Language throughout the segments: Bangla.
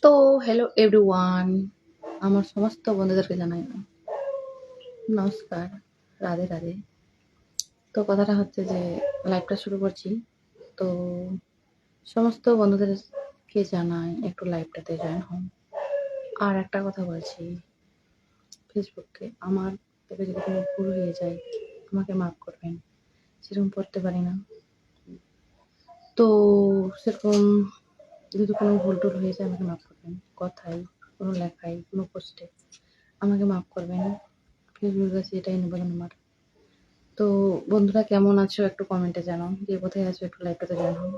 তো হ্যালো এভরিওয়ান, আমার সমস্ত বন্ধুদেরকে জানাই নমস্কার, রাধে রাধে। তো কথাটা হচ্ছে যে লাইভটা শুরু করছি। তো সমস্ত বন্ধুদেরকে জানাই একটু লাইভটাতে জয়েন হন। আর একটা কথা বলছি, ফেসবুকে আমার থেকে যদি কোনো ভুল হয়ে যায় আমাকে মাফ করবেন, সেরকম পড়তে পারি না। তো সেরকম যদি কোনো ভুল টুল হয়ে যায় আমাকে মাফ করবেন, কথায়, কোনো লেখায়, কোনো পোস্টে আমাকে মাফ করবেন। ফেসবুকের কাছে এটাই নিবেদন আমার। তো বন্ধুরা কেমন আছো একটু কমেন্টে জানাও, যে কোথায় আছো একটু লাইভটাতে জানাও।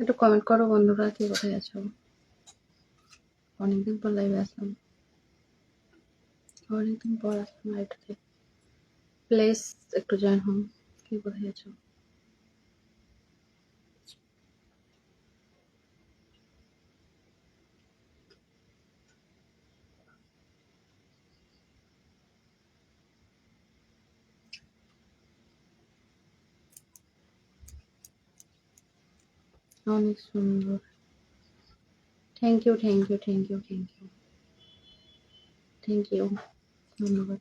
একটু কমেন্ট করো বন্ধুরা, কে কোথায় আছো। অনেকদিন পর লাইভে আসলাম, অনেকদিন পর আসলাম লাইভটাতে। প্লিজ একটু জয়েন হন, কে কোথায় আছো। অনেক সুন্দর, thank you thank you thank you thank you thank you, ধন্যবাদ।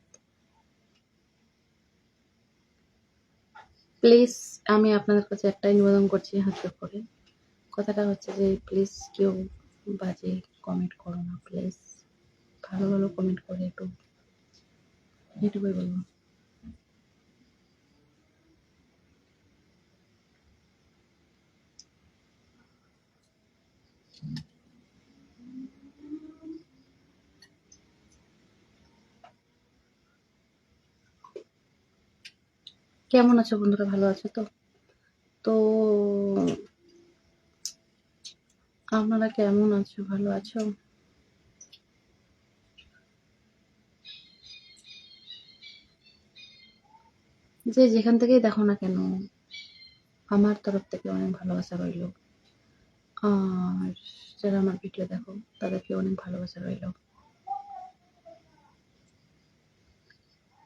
প্লিজ আমি আপনাদের কাছে একটাই নিবেদন করছি হাত জোড় করে, কথাটা হচ্ছে যে প্লিজ কেউ বাজে কমেন্ট করো না, প্লিজ ভালো ভালো কমেন্ট করে একটু, এটুকুই বলবো। কেমন আছো বন্ধুরা, ভালো আছো তো? তো আপনারা কেমন আছো, ভালো আছো? যে যেখান থেকেই দেখো না কেন, আমার তরফ থেকে অনেক ভালোবাসা রইল। আর যারা আমার ভিডিও দেখো তাদেরকে অনেক ভালোবাসা রইল।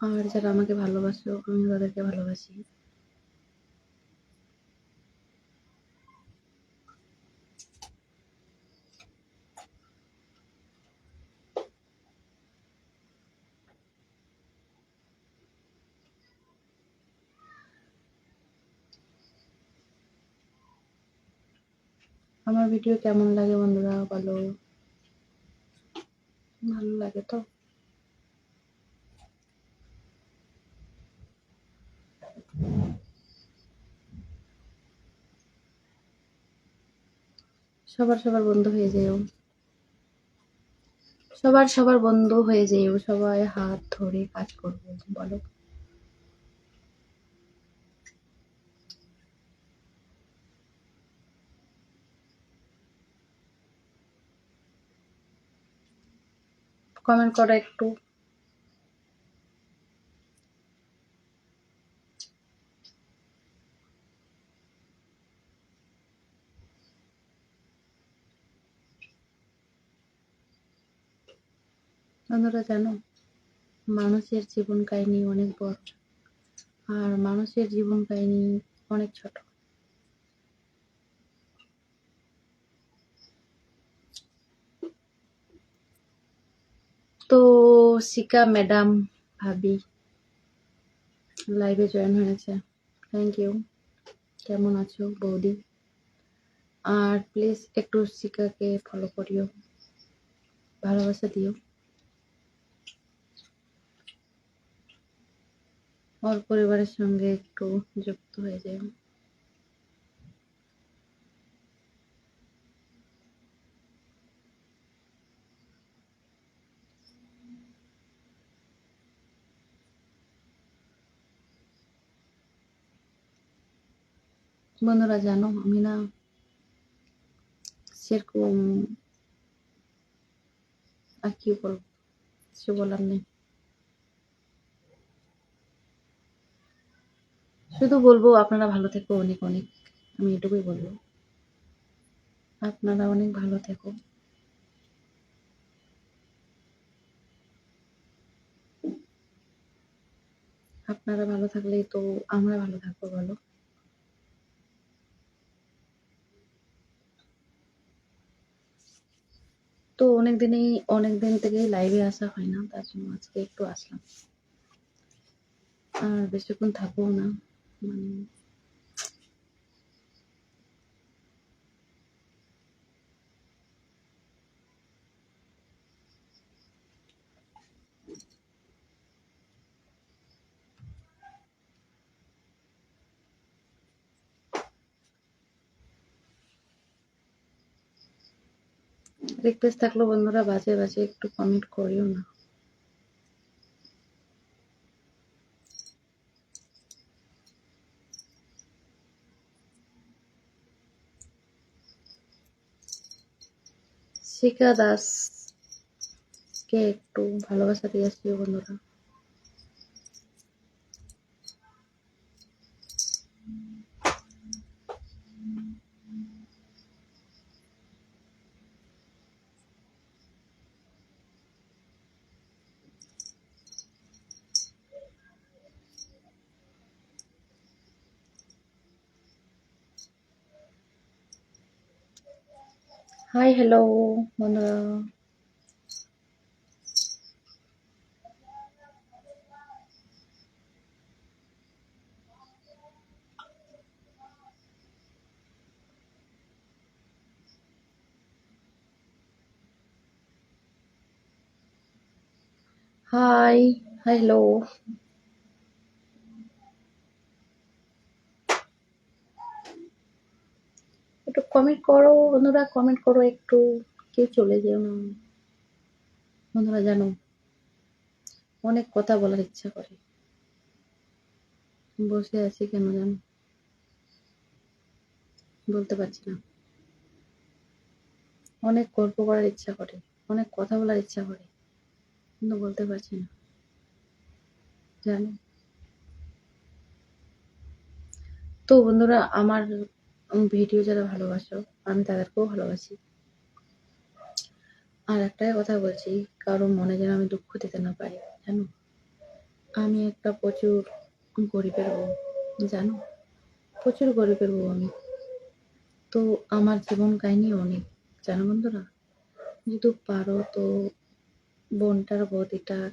আর যারা আমাকে ভালোবাসো আমি তাদেরকে ভালোবাসি। আমার ভিডিও কেমন লাগে বন্ধুরা বলো, ভালো লাগে তো? সবার সবার বন্ধু হয়ে যেও, সবার সবার বন্ধু হয়ে যেও, সবাই হাত ধরে কাজ করবো, বলো। কমেন্ট করো একটু। বন্ধুরা জানো, মানুষের জীবন কাহিনী অনেক বড়, আর মানুষের জীবন কাহিনী অনেক ছোট। তো শিকা ম্যাডাম, ভাবি লাইভে জয়েন হয়েছে, থ্যাংক ইউ। কেমন আছো বৌদি? আর প্লিজ একটু শিকাকে ফলো করিও, ভালোবাসা দিও, ওর পরিবারের সঙ্গে একটু যুক্ত হয়ে যাও। বন্ধুরা জানো আমি না সেরকম আর কি বলবো, কিছু বলার নেই। শুধু বলবো আপনারা ভালো থেকো অনেক অনেক, আমি এটুকুই বলবো। আপনারা অনেক ভালো থেকো। আপনারা ভালো থাকলেই তো আমরা ভালো থাকবো বলো। তো অনেক দিন থেকেই লাইভে আসা হয় না, তার জন্য আজকে একটু আসলাম। আর বেশিক্ষণ থাকবো না, মানে রিকোয়েস্ট থাকলো বন্ধুরা বাজে বাজে একটু কমেন্ট করিও না। শিখা দাস কে একটু ভালোবাসা দিয়ে আসিও বন্ধুরা। হাই হ্যালো বন্ধুরা। হাই হ্যালো, একটু কমেন্ট করো বন্ধুরা, কমেন্ট করো একটু, কেউ চলে যেও না। বন্ধুরা জানো অনেক কথা বলার ইচ্ছা করে, বসে আছি কেন জানো, বলতে পারছি না। অনেক গল্প করার ইচ্ছা করে, অনেক কথা বলার ইচ্ছা করে, কিন্তু বলতে পারছি না জানো। তো বন্ধুরা আমার ভিডিও যারা ভালোবাসো আমি তাদেরকেও ভালোবাসি। আর একটাই কথা বলছি, কারো মনে যেন আমি দুঃখ দিতে না পারি জানো। আমি একটা প্রচুর গরিবের বউ জানো, প্রচুর গরিবের বউ আমি। তো আমার জীবন কাহিনী অনেক জানো বন্ধুরা, যদি পারো তো বোনটার বৌদিটার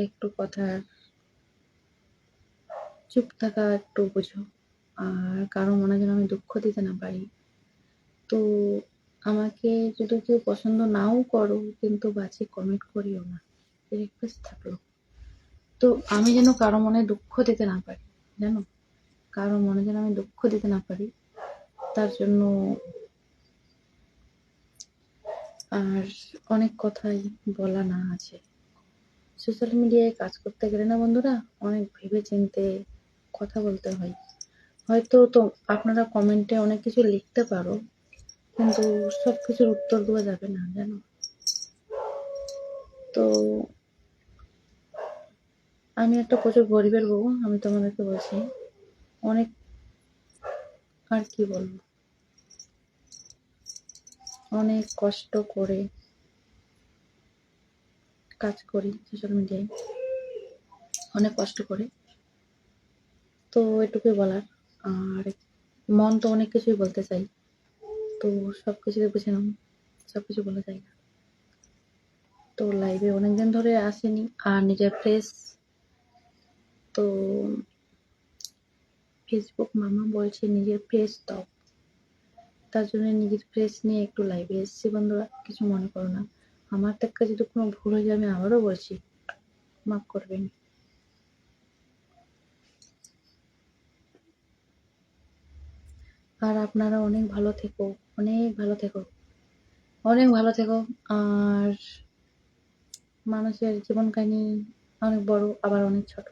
একটু কথা চুপ থাকা একটু বুঝো। আর কারো মনে যেন আমি দুঃখ দিতে না পারি। তো আমাকে যদি কেউ পছন্দ নাও করো কিন্তু বাজে কমেন্ট করিও না, রিকোয়েস্ট থাকলো। তো আমি যেন কারো মনে দুঃখ দিতে না পারি জানো, কারো মনে যেন আমি দুঃখ দিতে না পারি, তার জন্য। আর অনেক কথাই বলা না আছে। সোশ্যাল মিডিয়ায় কাজ করতে গেলে না বন্ধুরা অনেক ভেবে চিন্তে কথা বলতে হয়। হয়তো তো আপনারা কমেন্টে অনেক কিছু লিখতে পারো, কিন্তু সব কিছুর উত্তর দেওয়া যাবে না জানো। তো আমি একটা প্রচুর গরিবের বউ, আমি তোমাদেরকে বলছি অনেক, আর কি বলবো, অনেক কষ্ট করে কাজ করি সোশ্যাল মিডিয়ায়, অনেক কষ্ট করে। তো এটুকুই বলার। আর মন তো অনেক কিছুই বলতে চাই, তো সব কিছুই বুঝে নাও, সব কিছু বলা যায় না। তো লাইভে অনেকদিন ধরে আসেনি, আর নিজের ফেস তো ফেসবুক মামা বলছে নিজের ফেস দাও, তার জন্য নিজের ফেস নিয়ে একটু লাইভে এসেছি বন্ধুরা, কিছু মনে করো না। আমার থেকে যদি কোনো ভুল হয়ে যায় আমি আবারও বলছি, মাফ করবেন। আর আপনারা অনেক ভালো থেকো, অনেক ভালো থেকো, অনেক ভালো থেকো। আর মানুষের জীবন কাহিনী অনেক বড় আবার অনেক ছোট।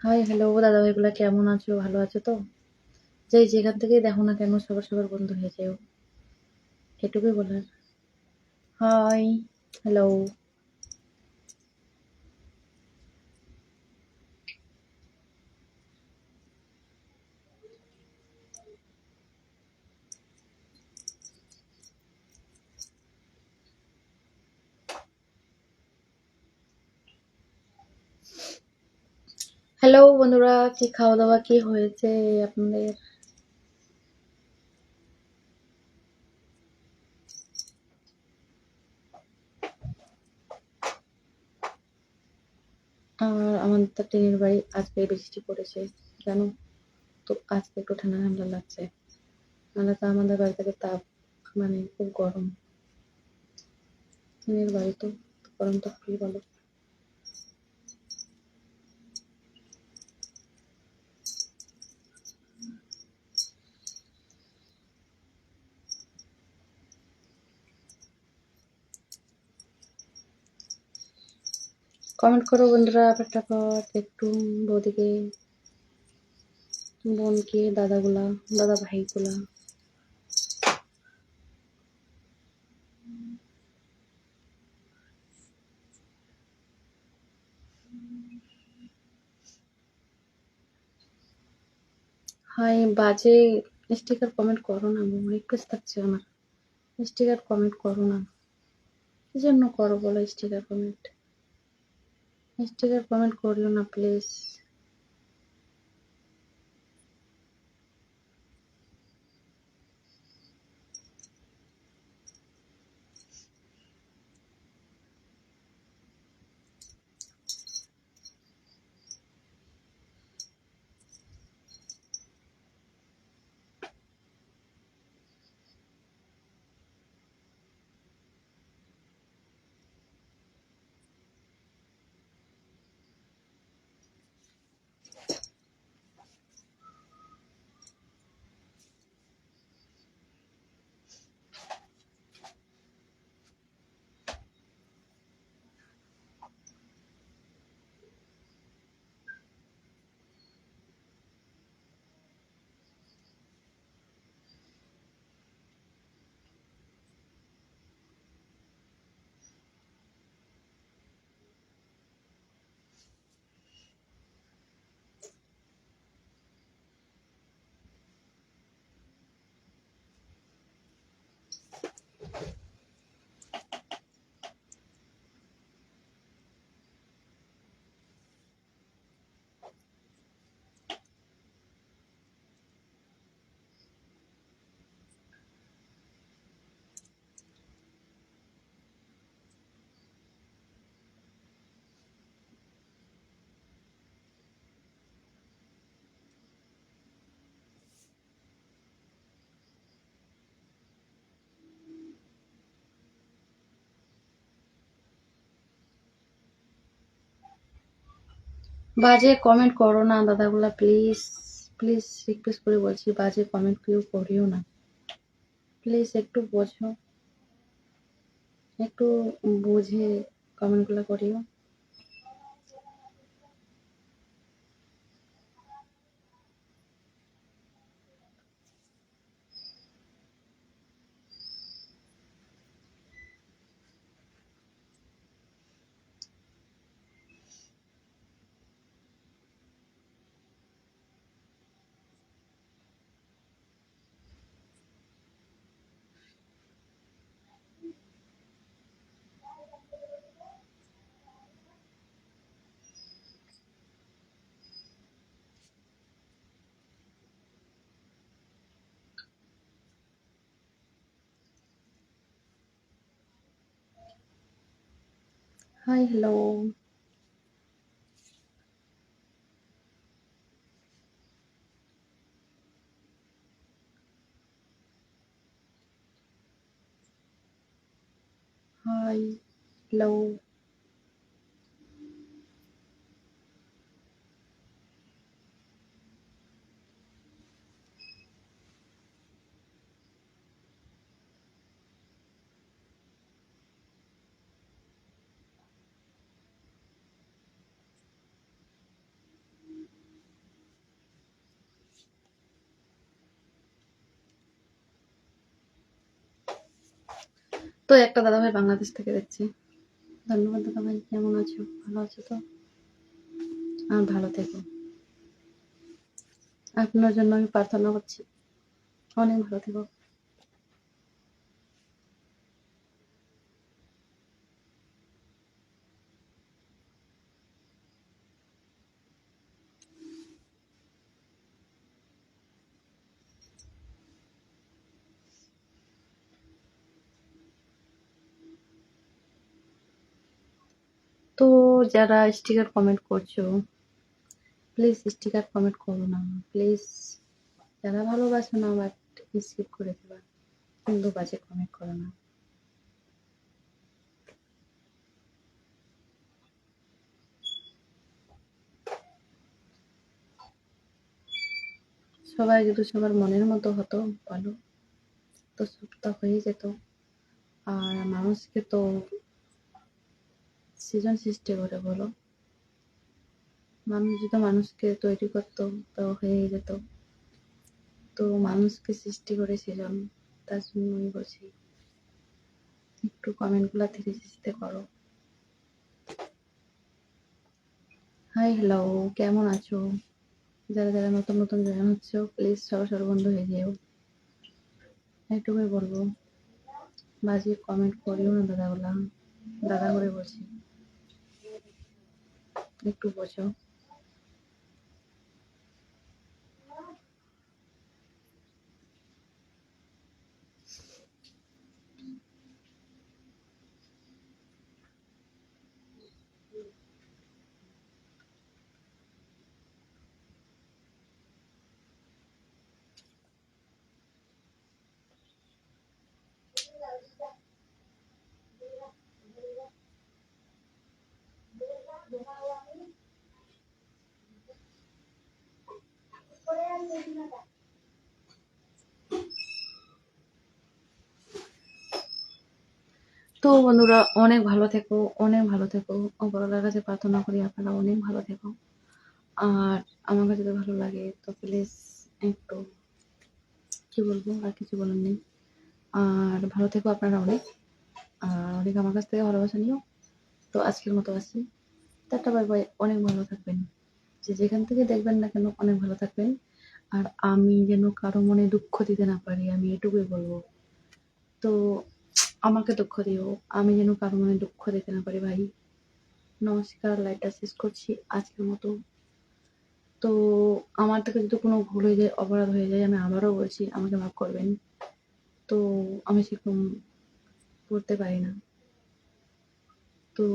হাই হ্যালো দাদা ভাইগুলা, কেমন আছো? ভালো আছো তো? যেখান থেকেই দেখো না কেন, সবার বন্ধু হয়ে যেও, এটুকুই বলার। Hi hello. হ্যালো বন্ধুরা, কি খাওয়া দাওয়া কি হয়েছে আপনাদের? আর আমাদের তো টিনের বাড়ি, আজকে বৃষ্টি পড়েছে জানো তো, আজকে একটু ঠান্ডা ঠান্ডা লাগছে। নাহলে তো আমাদের বাড়ি থেকে তাপ, মানে খুব গরম। টিনের বাড়ি তো গরম তো কি বলো। কমেন্ট করো বন্ধুরা ফটাফট একটু, বৌদিকে, বোনকে, দাদাগুলা, দাদা ভাইগুলা। হাই বাজে স্টিকার কমেন্ট করো না, রিকোয়েস্ট থাকছে আমার। স্টিকার কমেন্ট করো না, কি জন্য করো বলো? স্টিকার কমেন্ট করিও না প্লিজ। বাজে কমেন্ট করো না দাদাগুলা, প্লিজ প্লিজ রিকোয়েস্ট করে বলছি, বাজে কমেন্ট কেউ করিও না প্লিজ। একটু বোঝো, একটু বুঝে কমেন্টগুলো করিও। Hi hello. Hi hello. তো একটা দাদাভাই বাংলাদেশ থেকে দেখছে। ধন্যবাদ দাদাভাই। কেমন আছো? ভালো আছো তো? আর ভালো থেকো। আপনার জন্য আমি প্রার্থনা করছি, অনেক ভালো থেকো। তো যারা স্টিকার কমেন্ট করছো, প্লিজ স্টিকার কমেন্ট করো না প্লিজ। যারা ভালোবাসো না বাট স্কিপ করে দেবা, কিন্তু বাজে কমেন্ট করো না। সবাই যদি সবার মনের মতো হতো বলো, তো সবটা হয়ে যেত। আর মানুষকে তো সৃজন সৃষ্টি করে বলো, মানুষ যদি মানুষকে তৈরি করতো তো হয়ে যেত। তো মানুষকে সৃষ্টি করে সৃজন, তার জন্যই বলছি একটু কমেন্টগুলো ধীরে ধীরে করো। হাই হ্যালো, কেমন আছো? যারা যারা নতুন নতুন জয়েন হচ্ছে প্লিজ সবার বন্ধু হয়ে যেও, এইটুকুই বলবো। বাজে কমেন্ট করিও না দাদাগুলা, দাদা করে বলছি, একটু বোঝো। তো বন্ধুরা অনেক ভালো থেকো, অনেক ভালো থেকো। উপরওয়ালার কাছে প্রার্থনা করি আপনারা অনেক ভালো থেকো। আর আমাকে যদি ভালো লাগে তো প্লিজ একটু, কি বলবো, আর কিছু বলার নেই। আর ভালো থেকো আপনারা অনেক, আর অনেক আমার কাছ থেকে ভালোবাসা নিও। তো আজকের মতো আসি, টাটা বাই বাই। অনেক ভালো থাকবেন, যে যেখান থেকে দেখবেন না কেন অনেক ভালো থাকবেন। আর আমি যেন কারো মনে দুঃখ দিতে না পারি, আমি এটুকুই বলবো। তো আমাকে দুঃখ দিও, আমি যেন কারো মনে দুঃখ দিতে না পারি ভাই। নমস্কার, লাইভটা শেষ করছি আজকের মতো। তো আমার থেকে যদি কোনো ভুল হয়ে যায়, অপরাধ হয়ে যায়, আমি আবারও বলছি আমাকে মাফ করবেন। তো আমি সেরকম করতে পারি না। তো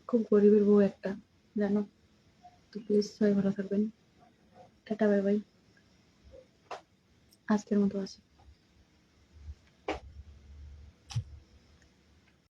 খুব গরিবের বউ একটা, জানো। তো প্লিজ সবাই ভালো থাকবেন, টাটা বাই বাই। আজকের মতো আসি।